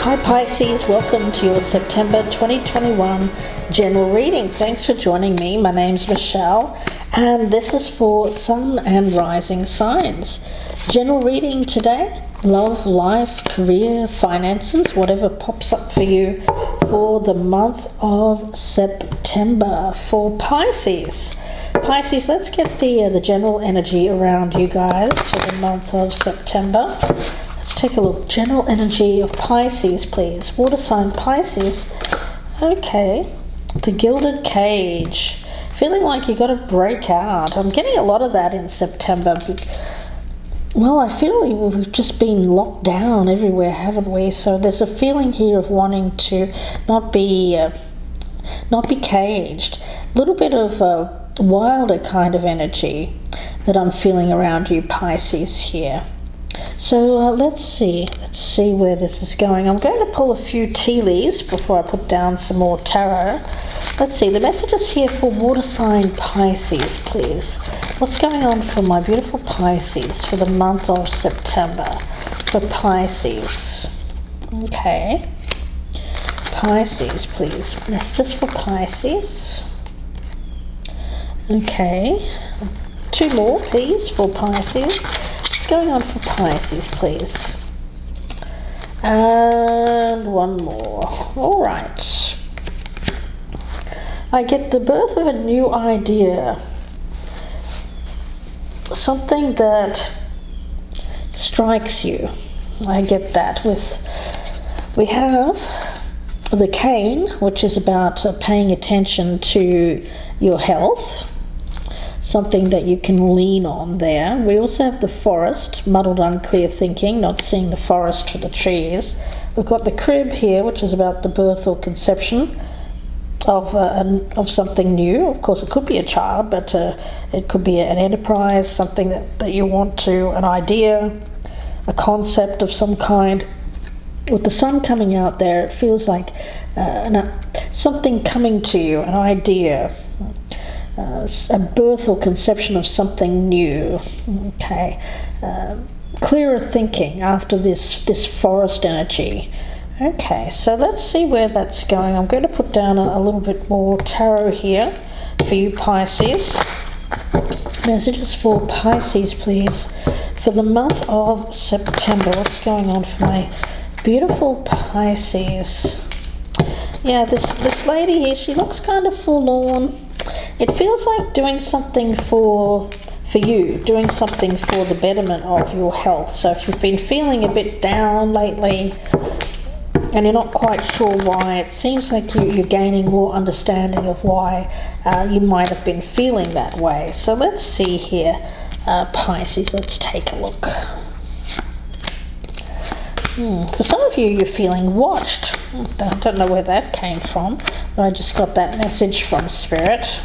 Hi Pisces, welcome to your September 2021 general reading. Thanks for joining me. My name's Michelle and this is for Sun and Rising signs. General reading today, love, life, career, finances, whatever pops up for you for the month of September for Pisces. Pisces, let's get the general energy around you guys for the month of September. Let's take a look. General energy of Pisces, please. Water sign Pisces. Okay. The Gilded Cage. Feeling like you got to break out. I'm getting a lot of that in September. Well, I feel we've just been locked down everywhere, haven't we? So there's a feeling here of wanting to not be caged. A little bit of a wilder kind of energy that I'm feeling around you, Pisces, here. So let's see where this is going. I'm going to pull a few tea leaves before I put down some more tarot. Let's see, the messages here for water sign Pisces, please. What's going on for my beautiful Pisces for the month of September for Pisces? Okay. Pisces, please. Messages for Pisces. Okay. Two more, please, for Pisces. Going on for Pisces, please, and one more. All right, I get the birth of a new idea, something that strikes you. I get that. We have the cane, which is about paying attention to your health, something that you can lean on there. We also have the forest, muddled, unclear thinking, not seeing the forest for the trees. We've got the crib here, which is about the birth or conception of something new. Of course, it could be a child, but it could be an enterprise, something that you want to, an idea, a concept of some kind. With the sun coming out there, it feels like something coming to you, an idea. A birth or conception of something new. Okay, clearer thinking after this forest energy. Okay, so let's see where that's going. I'm going to put down a little bit more tarot here for you Pisces. Messages for Pisces, please, for the month of September. What's going on for my beautiful Pisces? Yeah, this lady here, she looks kind of forlorn. It feels like doing something for you, doing something for the betterment of your health. So if you've been feeling a bit down lately and you're not quite sure why, it seems like you're gaining more understanding of why you might have been feeling that way. So let's see here, Pisces, let's take a look. For some of you, you're feeling watched. I don't know where that came from, but I just got that message from Spirit.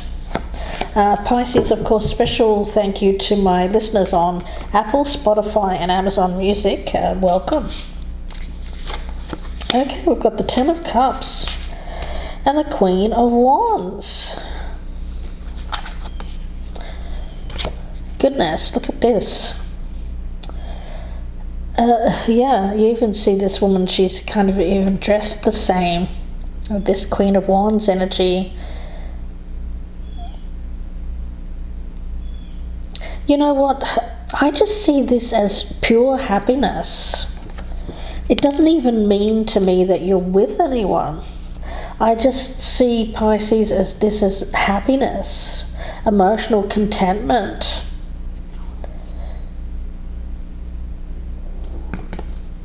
Pisces, of course, special thank you to my listeners on Apple, Spotify and Amazon Music. Welcome. Okay, we've got the Ten of Cups and the Queen of Wands. Goodness, look at this. Yeah, you even see this woman, she's kind of even dressed the same. This Queen of Wands energy. You know what? I just see this as pure happiness. It doesn't even mean to me that you're with anyone. I just see Pisces as this as happiness, emotional contentment.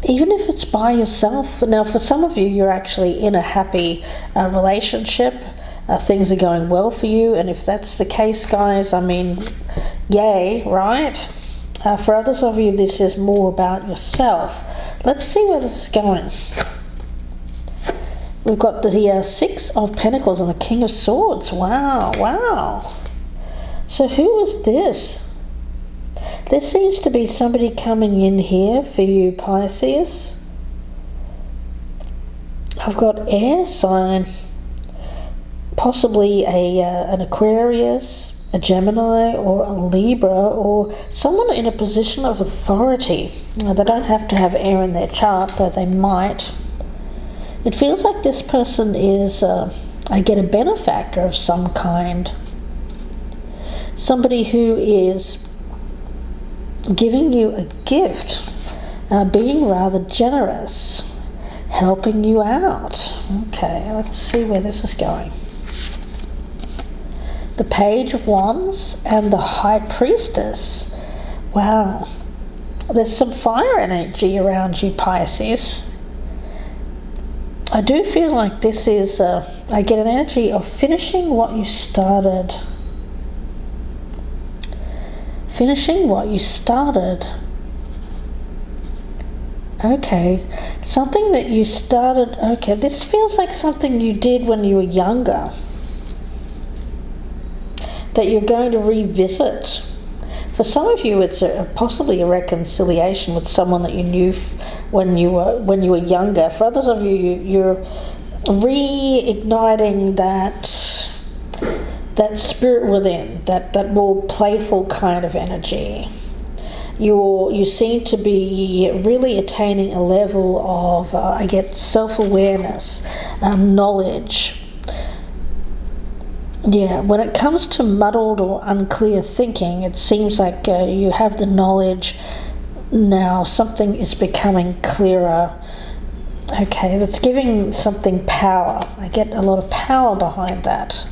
Even if it's by yourself. Now, for some of you, you're actually in a happy relationship. Things are going well for you, and if that's the case, guys, I mean, yay, right? For others of you, this is more about yourself. Let's see where this is going. We've got the Six of Pentacles and the King of Swords. Wow, wow. So who is this? There seems to be somebody coming in here for you, Pisces. I've got air sign. Possibly an Aquarius, a Gemini or a Libra, or someone in a position of authority. They don't have to have air in their chart, though they might. It feels like this person is, I get a benefactor of some kind. Somebody who is giving you a gift, being rather generous, helping you out. Okay, let's see where this is going. The Page of Wands and the High Priestess. Wow. There's some fire energy around you, Pisces. I do feel like this is, I get an energy of finishing what you started. Finishing what you started. Okay, something that you started. Okay, this feels like something you did when you were younger, that you're going to revisit. For some of you, it's possibly a reconciliation with someone that you knew when you were younger. For others of you, you're reigniting that spirit within, that more playful kind of energy. You seem to be really attaining a level of, I get self-awareness, knowledge. Yeah, when it comes to muddled or unclear thinking, it seems like you have the knowledge now. Something is becoming clearer. Okay, that's giving something power. I get a lot of power behind that.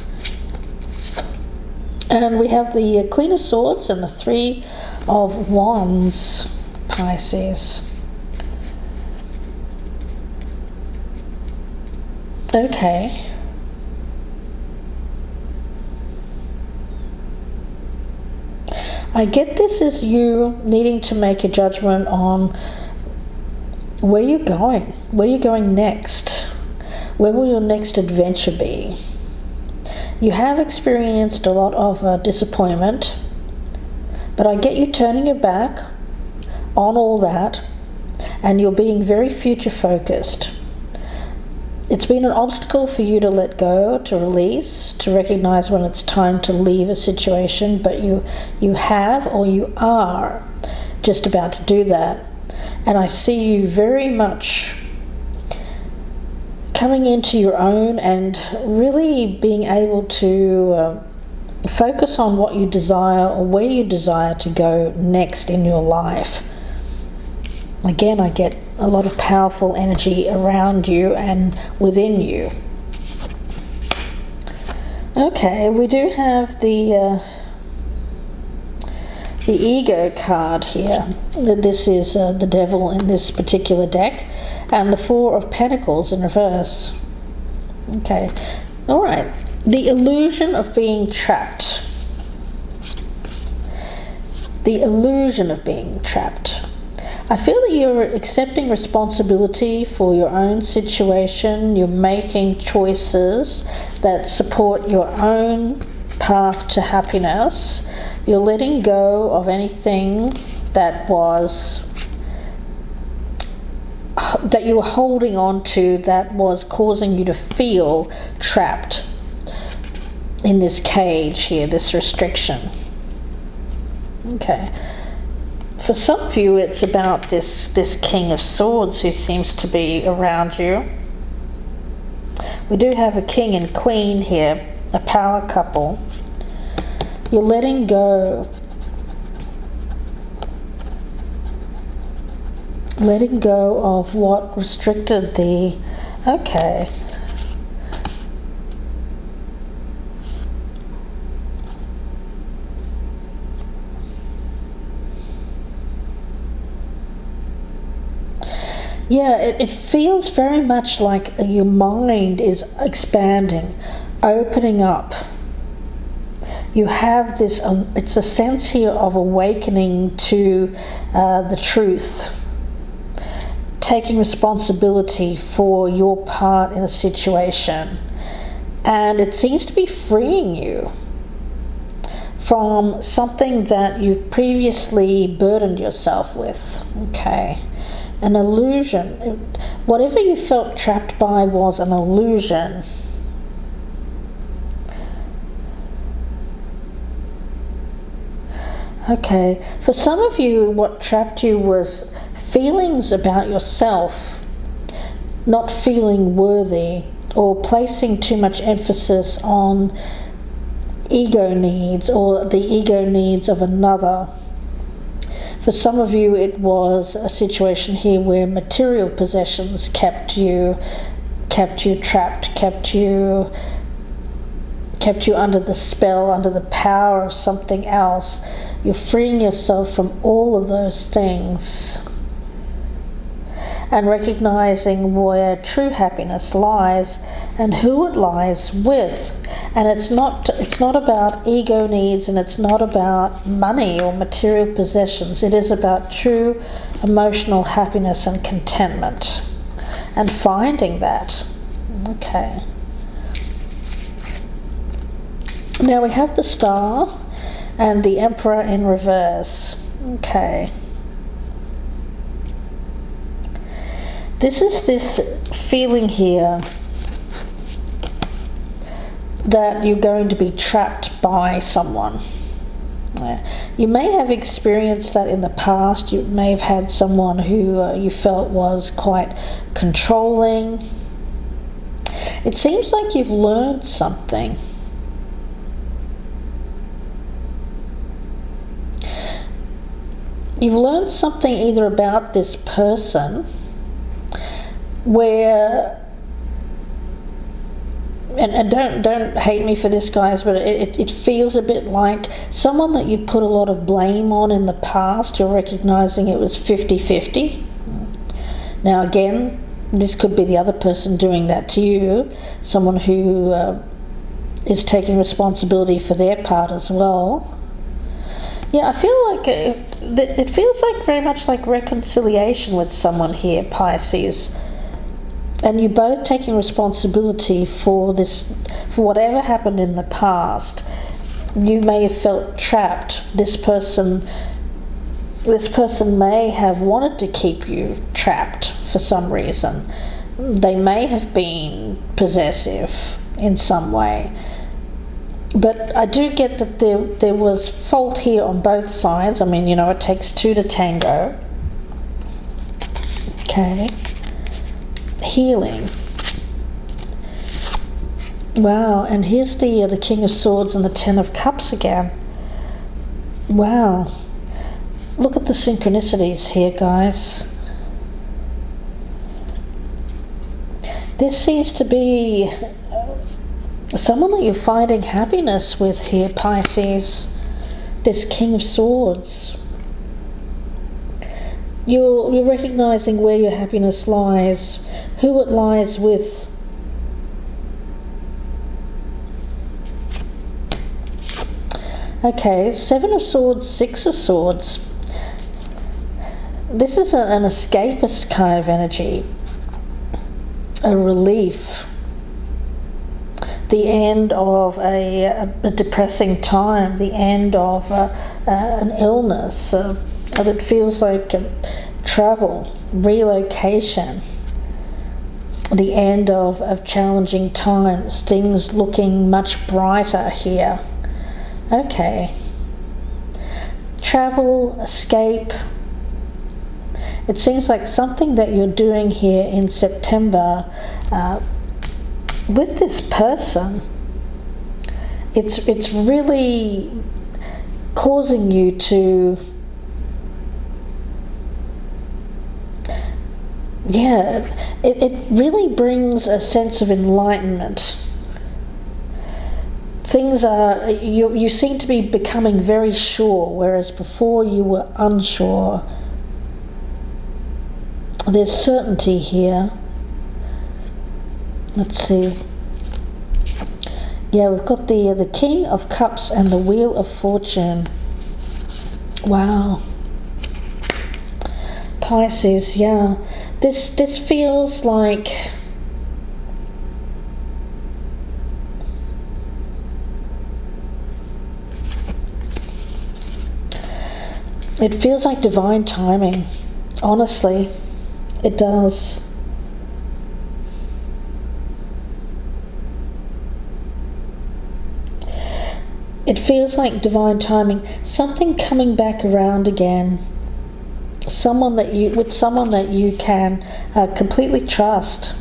And we have the Queen of Swords and the Three of Wands, Pisces. Okay. I get this as you needing to make a judgment on where you're going next. Where will your next adventure be? You have experienced a lot of disappointment, but I get you turning your back on all that, and you're being very future focused. It's been an obstacle for you to let go, to release, to recognize when it's time to leave a situation, but you have, or you are just about to do that. And I see you very much coming into your own and really being able to focus on what you desire or where you desire to go next in your life. Again, I get a lot of powerful energy around you and within you. Okay, we do have the ego card here. This is the devil in this particular deck, and the Four of Pentacles in reverse. Okay, all right. The illusion of being trapped. The illusion of being trapped. I feel that you're accepting responsibility for your own situation. You're making choices that support your own path to happiness. You're letting go of anything that you were holding on to that was causing you to feel trapped in this cage here, this restriction. Okay. For some of you, it's about this King of Swords who seems to be around you. We do have a King and Queen here, a power couple. You're letting go. Letting go of what restricted the... Okay. Yeah, it feels very much like your mind is expanding, opening up. You have this, it's a sense here of awakening to the truth, taking responsibility for your part in a situation. And it seems to be freeing you from something that you've previously burdened yourself with. Okay. An illusion. Whatever you felt trapped by was an illusion. Okay, for some of you, what trapped you was feelings about yourself not feeling worthy or placing too much emphasis on ego needs or the ego needs of another. For some of you, it was a situation here where material possessions kept you trapped, kept you under the spell, under the power of something else. You're freeing yourself from all of those things and recognizing where true happiness lies and who it lies with. And it's not about ego needs, and it's not about money or material possessions. It is about true emotional happiness and contentment and finding that. Okay. Now we have the Star and the Emperor in reverse. Okay. This is this feeling here that you're going to be trapped by someone. You may have experienced that in the past. You may have had someone who you felt was quite controlling. It seems like you've learned something. You've learned something either about this person where, and don't hate me for this, guys, but it feels a bit like someone that you put a lot of blame on in the past. You're recognizing it was 50-50. Now again, this could be the other person doing that to you, someone who is taking responsibility for their part as well. Yeah, I feel like it feels like very much like reconciliation with someone here, Pisces. And you're both taking responsibility for this, for whatever happened in the past. You may have felt trapped. This person may have wanted to keep you trapped for some reason. They may have been possessive in some way. But I do get that there was fault here on both sides. I mean, you know, it takes two to tango. Okay. Healing. Wow, and here's the King of Swords and the Ten of Cups again. Wow. Look at the synchronicities here, guys. This seems to be someone that you're finding happiness with here, Pisces. This King of Swords. You're recognizing where your happiness lies, who it lies with. Okay, Seven of Swords, Six of Swords. This is an escapist kind of energy, a relief, the end of a depressing time, the end of an illness, and it feels like travel, relocation, the end of challenging times, things looking much brighter here. Okay. Travel, escape. It seems like something that you're doing here in September with this person. It's really causing you to, it really brings a sense of enlightenment. Things are, you seem to be becoming very sure, whereas before you were unsure. There's certainty here. Let's see. Yeah, we've got the King of Cups and the Wheel of Fortune. Wow. Pisces, yeah. This feels like it feels like divine timing. Honestly, it does. It feels like divine timing. Something coming back around again. someone that you can completely trust,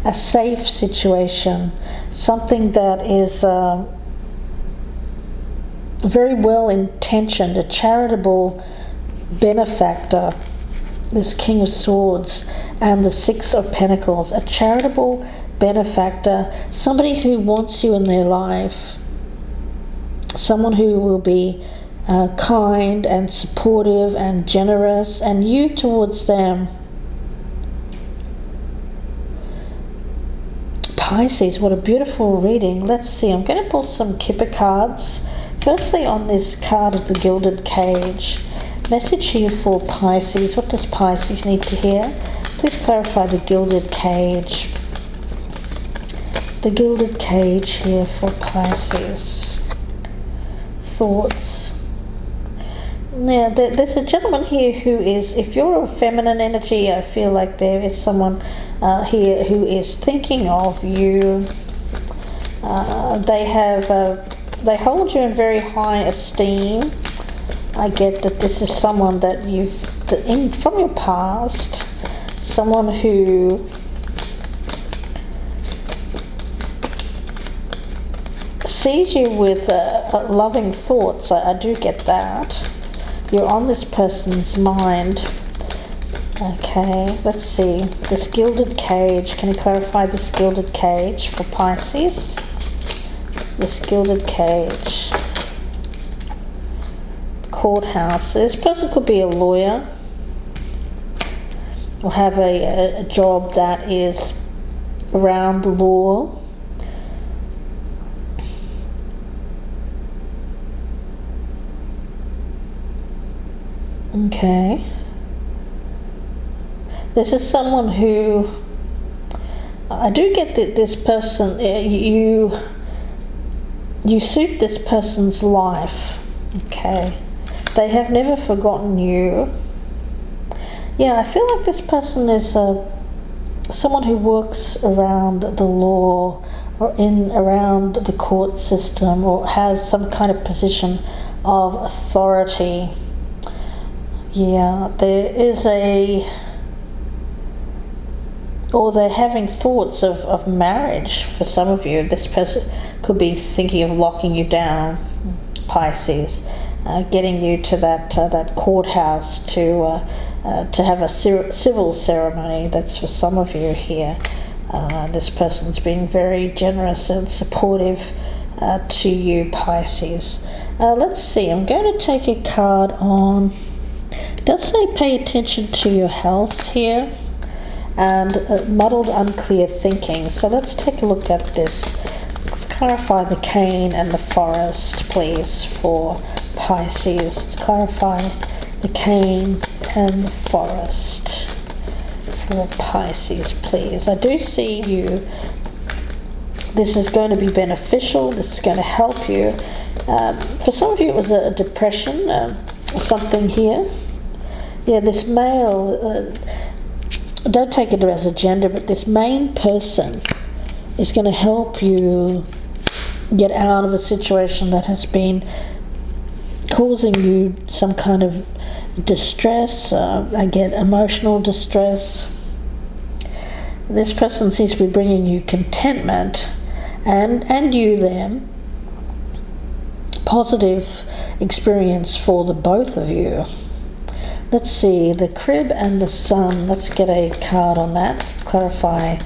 a safe situation, something that is very well intentioned, a charitable benefactor. This King of Swords and the Six of Pentacles, a charitable benefactor, somebody who wants you in their life, someone who will be kind and supportive and generous, and you towards them. Pisces, what a beautiful reading. Let's see, I'm going to pull some Kipper cards. Firstly, on this card of the Gilded Cage, message here for Pisces. What does Pisces need to hear? Please clarify the Gilded Cage. The Gilded Cage here for Pisces. Thoughts. Now, there's a gentleman here who is, if you're a feminine energy, I feel like there is someone here who is thinking of you. They hold you in very high esteem. I get that this is someone that from your past, someone who sees you with loving thoughts. I do get that. You're on this person's mind. Okay, let's see. This Gilded Cage. Can you clarify this Gilded Cage for Pisces? This Gilded Cage. Courthouse. This person could be a lawyer or have a job that is around the law. Okay. This is someone who, I do get that this person, you suit this person's life. Okay. They have never forgotten you. Yeah, I feel like this person is someone who works around the law or around the court system, or has some kind of position of authority. Yeah, there is or they're having thoughts of marriage for some of you. This person could be thinking of locking you down, Pisces, getting you to that courthouse to have a civil ceremony. That's for some of you here. This person's being very generous and supportive to you, Pisces. Let's see, I'm going to take a card on, it does say pay attention to your health here, and muddled, unclear thinking. So let's take a look at this. Let's clarify the cane and the forest, please, for Pisces. Let's clarify the cane and the forest for Pisces, please. I do see you. This is going to be beneficial. This is going to help you. For some of you, it was a depression, something here. Yeah, this male, don't take it as a gender, but this main person is going to help you get out of a situation that has been causing you some kind of distress. I get emotional distress. This person seems to be bringing you contentment, and you them. Positive experience for the both of you. Let's see, the crib and the sun. Let's get a card on that. Let's clarify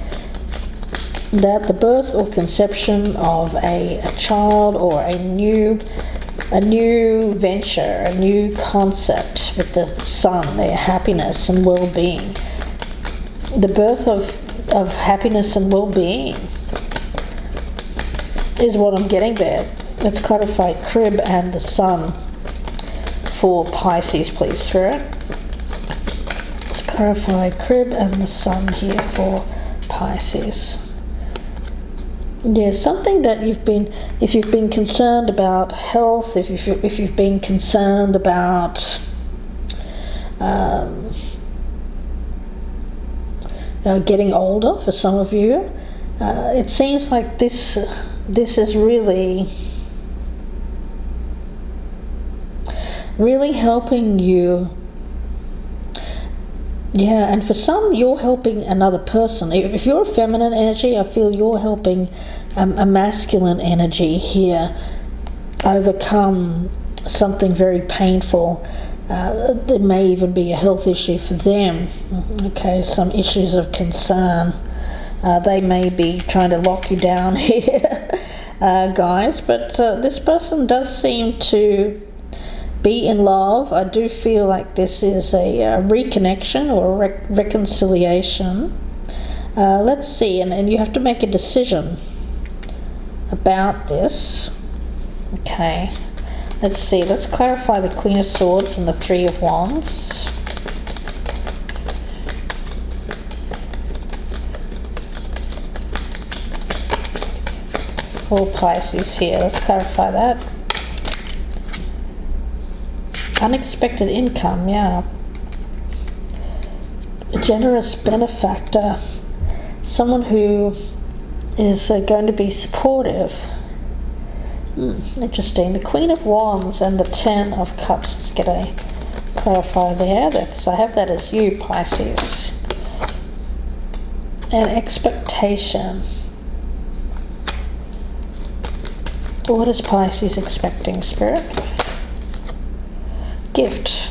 that. The birth or conception of a child, or a new venture, a new concept with the sun, their happiness and well-being. The birth of happiness and well-being is what I'm getting there. Let's clarify crib and the sun for Pisces, please, Spirit. Let's clarify crib and the sun here for Pisces. Yeah, something that if you've been concerned about health, if you've been concerned about getting older, for some of you, it seems like this is really helping you Yeah, and for some, you're helping another person. If you're a feminine energy, I feel you're helping a masculine energy here overcome something very painful. There may even be a health issue for them. Okay, some issues of concern. They may be trying to lock you down here, guys, but this person does seem to be in love. I do feel like this is a reconnection or a reconciliation. Let's see, and you have to make a decision about this. Okay, let's see, let's clarify the Queen of Swords and the Three of Wands. For Pisces here, let's clarify that. Unexpected income, yeah. A generous benefactor. Someone who is going to be supportive. Interesting. The Queen of Wands and the Ten of Cups. Let's get a clarifier there, because I have that as you, Pisces. And expectation. What is Pisces expecting, Spirit? Gift.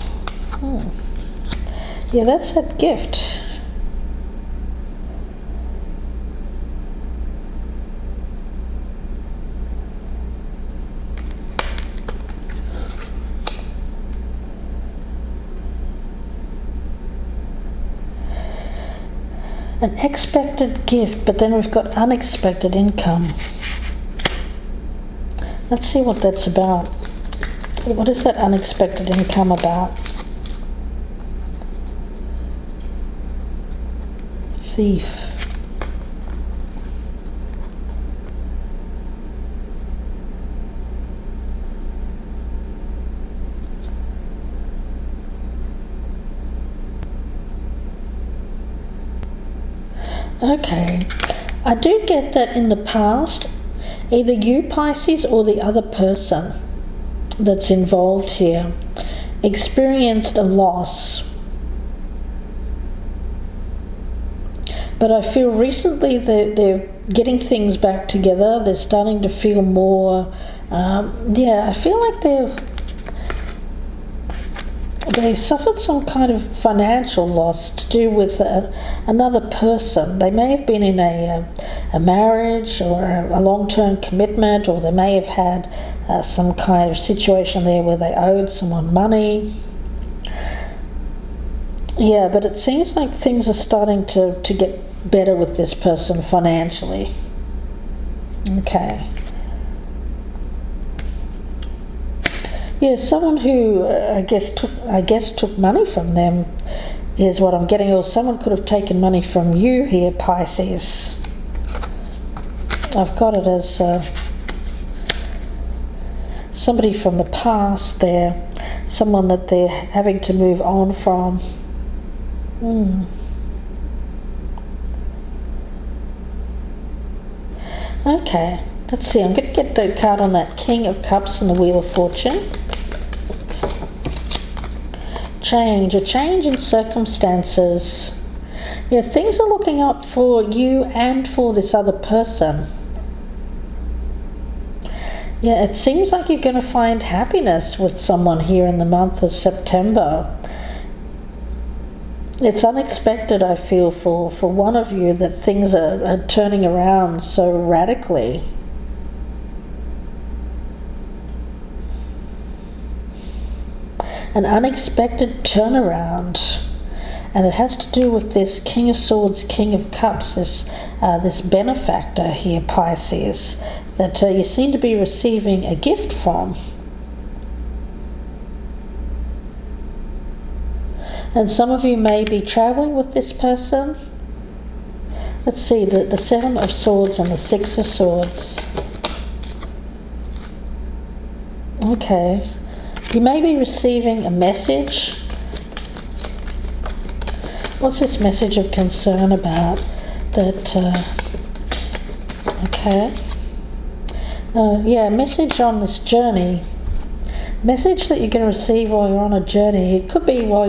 Yeah, that's that gift. An expected gift, but then we've got unexpected income. Let's see what that's about. What is that unexpected income about? Thief. Okay, I do get that in the past, either you, Pisces, or the other person that's involved here experienced a loss. But I feel recently they're getting things back together. They're starting to feel more, I feel like they suffered some kind of financial loss to do with another person. They may have been in a marriage or a long-term commitment, or they may have had some kind of situation there where they owed someone money. Yeah, but it seems like things are starting to get better with this person financially. Okay. Yeah, someone who I guess took money from them is what I'm getting, or someone could have taken money from you here, Pisces. I've got it as somebody from the past there, someone that they're having to move on from. Okay, let's see, I'm going to get the card on that King of Cups and the Wheel of Fortune. A change in circumstances. Yeah, things are looking up for you and for this other person. Yeah, it seems like you're going to find happiness with someone here in the month of September. It's unexpected, I feel, for one of you that things are turning around so radically. An unexpected turnaround, and it has to do with this King of Swords, King of Cups, this benefactor here, Pisces, that you seem to be receiving a gift from. And some of you may be traveling with this person. Let's see, the Seven of Swords and the Six of Swords. Okay. You may be receiving a message. What's this message of concern about? A message on this journey message that you're going to receive while you're on a journey. It could be while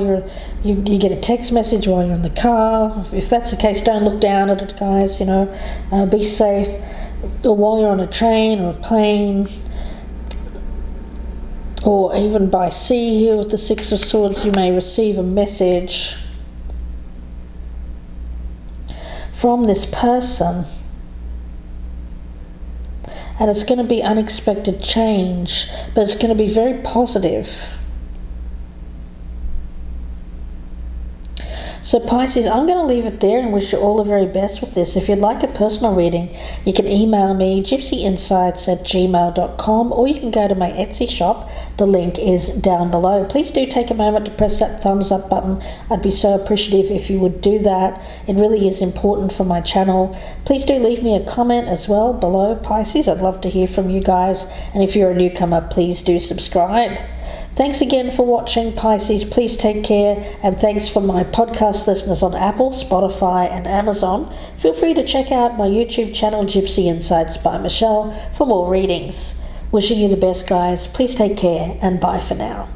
you get a text message while you're in the car. If that's the case, don't look down at it, guys, be safe. Or while you're on a train or a plane, or even by sea here with the Six of Swords, you may receive a message from this person. And it's going to be unexpected change, but it's going to be very positive. So Pisces, I'm going to leave it there and wish you all the very best with this. If you'd like a personal reading, you can email me, gypsyinsights@gmail.com, or you can go to my Etsy shop. The link is down below. Please do take a moment to press that thumbs up button. I'd be so appreciative if you would do that. It really is important for my channel. Please do leave me a comment as well below, Pisces. I'd love to hear from you guys. And if you're a newcomer, please do subscribe. Thanks again for watching, Pisces. Please take care, and thanks for my podcast listeners on Apple, Spotify and Amazon. Feel free to check out my YouTube channel, Gypsy Insights by Michelle, for more readings. Wishing you the best, guys. Please take care, and bye for now.